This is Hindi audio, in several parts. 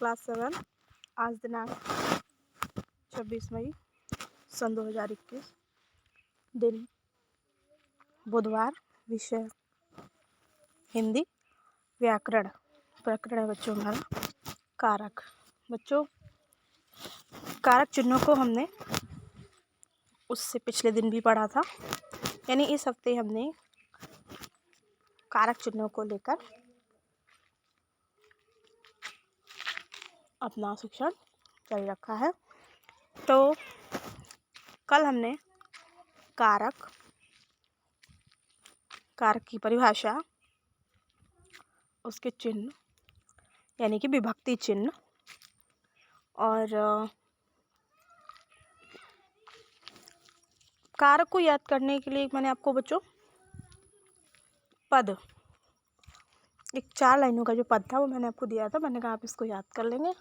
क्लास 7। आज दिनांक 26 मई सन 2021, दिन बुधवार। विषय हिंदी, व्याकरण। प्रकरण है बच्चों हमारा कारक। बच्चों, कारक चिन्हों को हमने उससे पिछले दिन भी पढ़ा था, यानी इस हफ्ते हमने कारक चिन्हों को लेकर अपना शिक्षण जारी रखा है। तो कल हमने कारक की परिभाषा, उसके चिन्ह यानी कि विभक्ति चिन्ह, और कारक को याद करने के लिए मैंने आपको बच्चों पद, एक 4 लाइनों का जो पद था वो मैंने आपको दिया था। मैंने कहा आप इसको याद कर लेंगे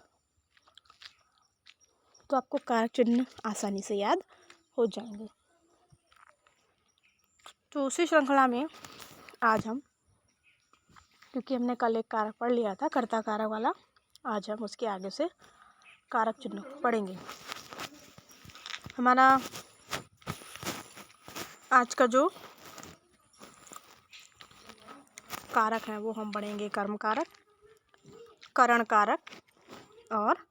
तो आपको कारक चिन्ह आसानी से याद हो जाएंगे। तो उसी श्रृंखला में आज हम, क्योंकि हमने कल एक कारक पढ़ लिया था कर्ता कारक वाला, आज हम उसके आगे से कारक चिन्ह पढ़ेंगे। हमारा आज का जो कारक है वो हम पढ़ेंगे कर्म कारक, करण कारक और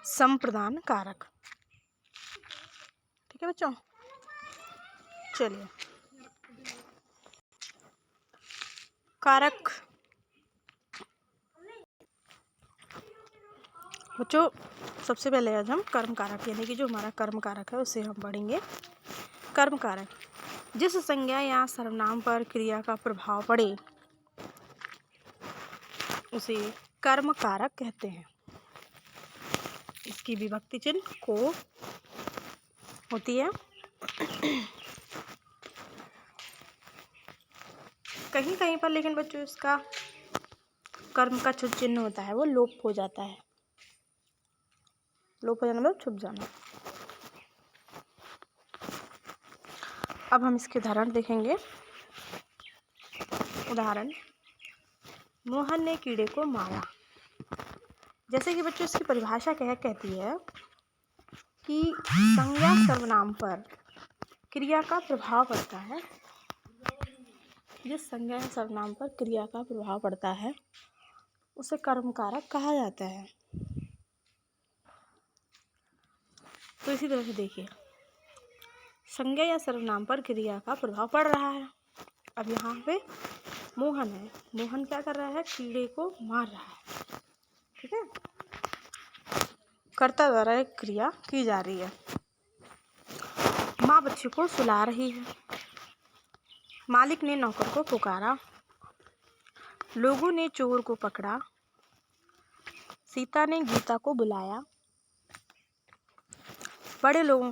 संप्रदान कारक। ठीक है बच्चों, चलिए कारक। बच्चों, सबसे पहले आज हम कर्म कारक यानी कि जो हमारा कर्म कारक है उसे हम पढ़ेंगे। कर्म कारक, जिस संज्ञा या सर्वनाम पर क्रिया का प्रभाव पड़े उसे कर्म कारक कहते हैं। इसकी विभक्ति चिन्ह को होती है। कहीं कहीं पर लेकिन बच्चों इसका कर्म का जो चिन्ह होता है वो लोप हो जाता है। लोप हो जाना मतलब छुप जाना। अब हम इसके उदाहरण देखेंगे। उदाहरण, मोहन ने कीड़े को मारा। जैसे कि बच्चों इसकी परिभाषा कहती है कि संज्ञा सर्वनाम पर क्रिया का प्रभाव पड़ता है। जिस संज्ञा सर्वनाम पर क्रिया का प्रभाव पड़ता है उसे कर्म कारक कहा जाता है। तो इसी तरह से देखिए, संज्ञा या सर्वनाम पर क्रिया का प्रभाव पड़ रहा है। अब यहाँ पे मोहन है, मोहन क्या कर रहा है? कीड़े को मार रहा है। ठीक है, कर्ता द्वारा एक क्रिया की जा रही है। माँ बच्चे को सुला रही है। मालिक ने नौकर को पुकारा। लोगों ने चोर को पकड़ा। सीता ने गीता को बुलाया। बड़े लोगों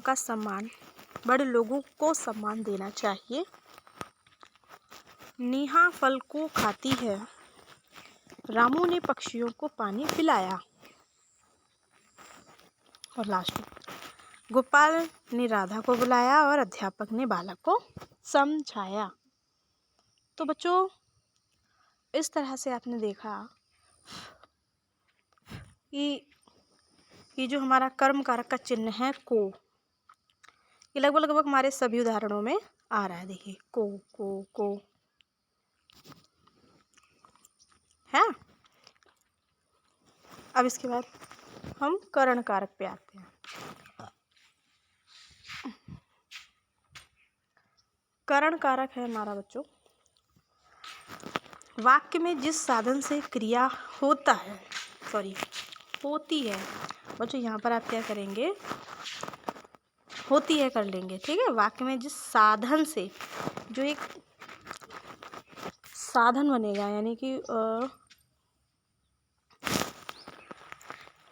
को सम्मान देना चाहिए। नेहा फल को खाती है। रामू ने पक्षियों को पानी पिलाया। और लास्ट में, गोपाल ने राधा को बुलाया और अध्यापक ने बालक को समझाया। तो बच्चों, इस तरह से आपने देखा कि ये जो हमारा कर्म कारक का चिन्ह है को, ये लगभग हमारे सभी उदाहरणों में आ रहा है। देखिए, को है। अब इसके बाद हम करण कारक पे आते हैं। करण कारक है हमारा बच्चों, वाक्य में जिस साधन से क्रिया होती है। बच्चों यहाँ पर आप क्या करेंगे? होती है कर लेंगे। ठीक है, वाक्य में जिस साधन से, जो एक साधन बनेगा यानी कि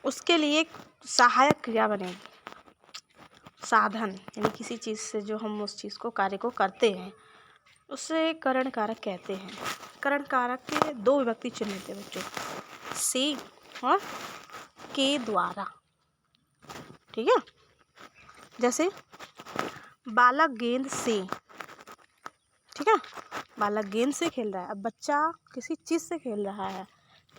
उसके लिए एक सहायक क्रिया बनेगी। साधन यानी किसी चीज़ से जो हम उस चीज़ को, कार्य को करते हैं, उसे करण कारक कहते हैं। करण कारक के 2 विभक्ति चिन्ह होते हैं बच्चों, से और के द्वारा। ठीक है, जैसे बालक गेंद से, ठीक है, बालक गेंद से खेल रहा है। अब बच्चा किसी चीज़ से खेल रहा है,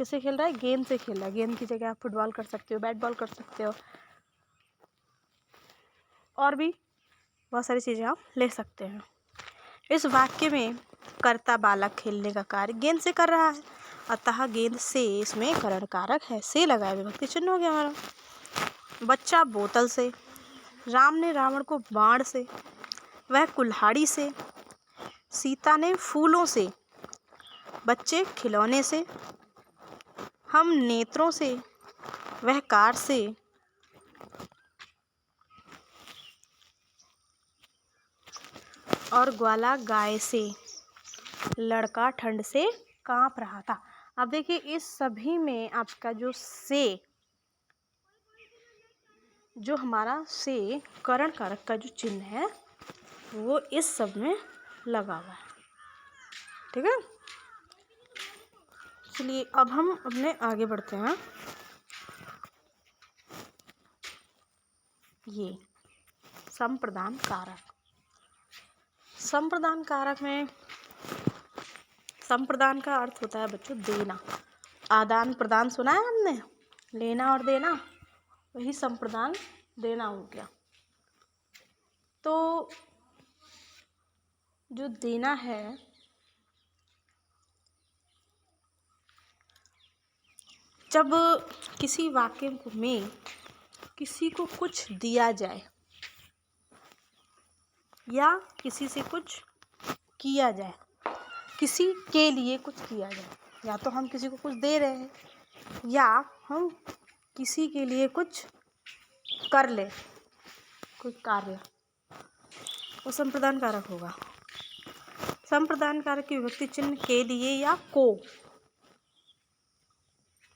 किससे खेल रहा है? गेंद से खेल रहा है। गेंद की जगह आप फुटबॉल कर सकते हो, बैट बॉल कर सकते हो, और भी बहुत सारी चीज़ें आप ले सकते हैं। इस वाक्य में कर्ता बालक खेलने का कार्य गेंद से कर रहा है, अतः गेंद से इसमें करण कारक है, से लगाया विभक्ति चिन्ह हो गया हमारा। बच्चा बोतल से, राम ने रावण को बाण से, वह कुल्हाड़ी से, सीता ने फूलों से, बच्चे खिलौने से, हम नेत्रों से, वह कार से, और ग्वाला गाय से, लड़का ठंड से कांप रहा था। अब देखिए इस सभी में आपका जो से, जो हमारा से करण कारक का जो चिन्ह है वो इस सब में लगा हुआ है। ठीक है, चलिए अब हम अपने आगे बढ़ते हैं। ये संप्रदान कारक, संप्रदान कारक में संप्रदान का अर्थ होता है बच्चों देना। आदान प्रदान सुना है हमने, लेना और देना, वही संप्रदान देना हो गया। तो जो देना है जब किसी वाक्य में किसी को कुछ दिया जाए या किसी से कुछ किया जाए, किसी के लिए कुछ किया जाए, या तो हम किसी को कुछ दे रहे हैं या हम किसी के लिए कुछ कर ले, कोई कार्य, वो संप्रदान कारक होगा। संप्रदान कारक की विभक्ति चिन्ह के लिए या को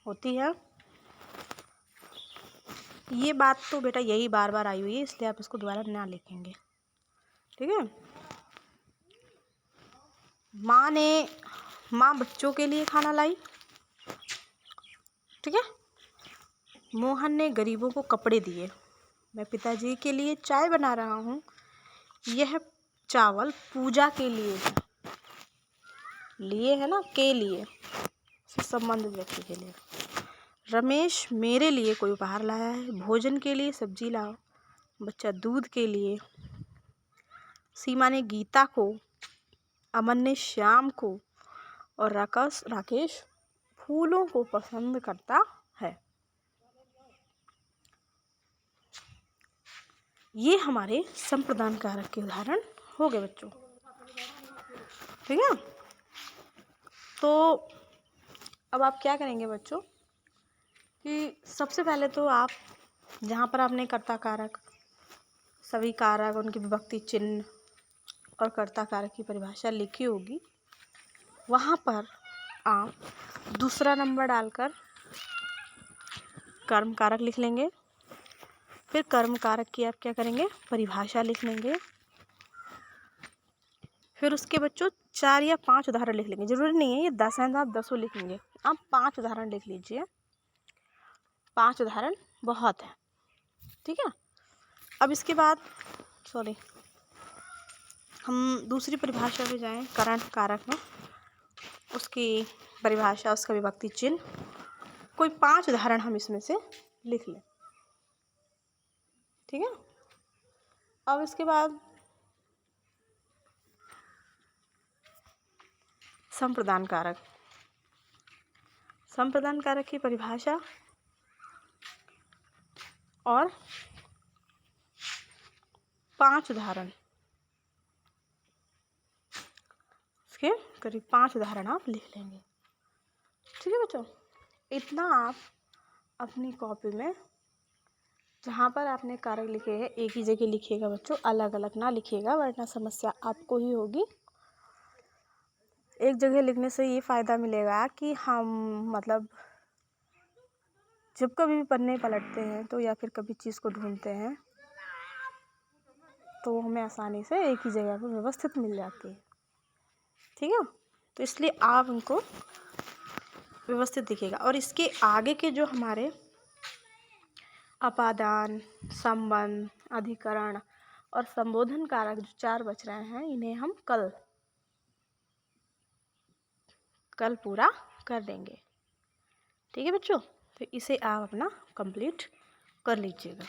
होती है। ये बात तो बेटा यही बार बार आई हुई है, इसलिए आप इसको दोबारा ना लिखेंगे। ठीक है, माँ बच्चों के लिए खाना लाई। ठीक है, मोहन ने गरीबों को कपड़े दिए। मैं पिताजी के लिए चाय बना रहा हूँ। यह चावल पूजा के लिए है, लिए है ना, के लिए, संबंधित व्यक्ति के लिए। रमेश मेरे लिए कोई उपहार लाया है। भोजन के लिए सब्जी लाओ। बच्चा दूध के लिए। सीमा ने गीता को, अमन ने श्याम को, और राकेश फूलों को पसंद करता है। ये हमारे संप्रदान कारक के उदाहरण हो गए बच्चों। ठीक है, तो अब आप क्या करेंगे बच्चों कि सबसे पहले तो आप जहाँ पर आपने कर्ता कारक, सभी कारक, उनकी विभक्ति चिन्ह और कर्ता कारक की परिभाषा लिखी होगी, वहाँ पर आप दूसरा नंबर डालकर कर्म कारक लिख लेंगे। फिर कर्म कारक की आप क्या करेंगे, परिभाषा लिख लेंगे। फिर उसके बच्चों 4 या 5 उदाहरण लिख लेंगे। जरूरी नहीं है ये 10 हैं तो आप 10 लिखेंगे, आप 5 उदाहरण लिख लीजिए। 5 उदाहरण बहुत है। ठीक है, अब इसके बाद हम दूसरी परिभाषा पे जाएं, करण कारक में उसकी परिभाषा, उसका विभक्ति चिन्ह, कोई 5 उदाहरण हम इसमें से लिख लें। ठीक है, अब इसके बाद संप्रदान कारक, संप्रदान कारक की परिभाषा और 5 उदाहरण, इसके करीब 5 उदाहरण आप लिख लेंगे। ठीक है बच्चों, इतना आप अपनी कॉपी में जहाँ पर आपने कारक लिखे हैं एक ही जगह लिखिएगा बच्चों, अलग अलग ना लिखिएगा वरना समस्या आपको ही होगी। एक जगह लिखने से ये फ़ायदा मिलेगा कि हम मतलब जब कभी भी पन्ने पलटते हैं तो या फिर कभी चीज़ को ढूंढते हैं तो हमें आसानी से एक ही जगह पर व्यवस्थित मिल जाती है। ठीक है, तो इसलिए आप उनको व्यवस्थित दिखेगा। और इसके आगे के जो हमारे अपादान, संबंध, अधिकरण और संबोधन कारक जो 4 बच रहे हैं, इन्हें हम कल पूरा कर देंगे। ठीक है बच्चों, तो इसे आप अपना कंप्लीट कर लीजिएगा।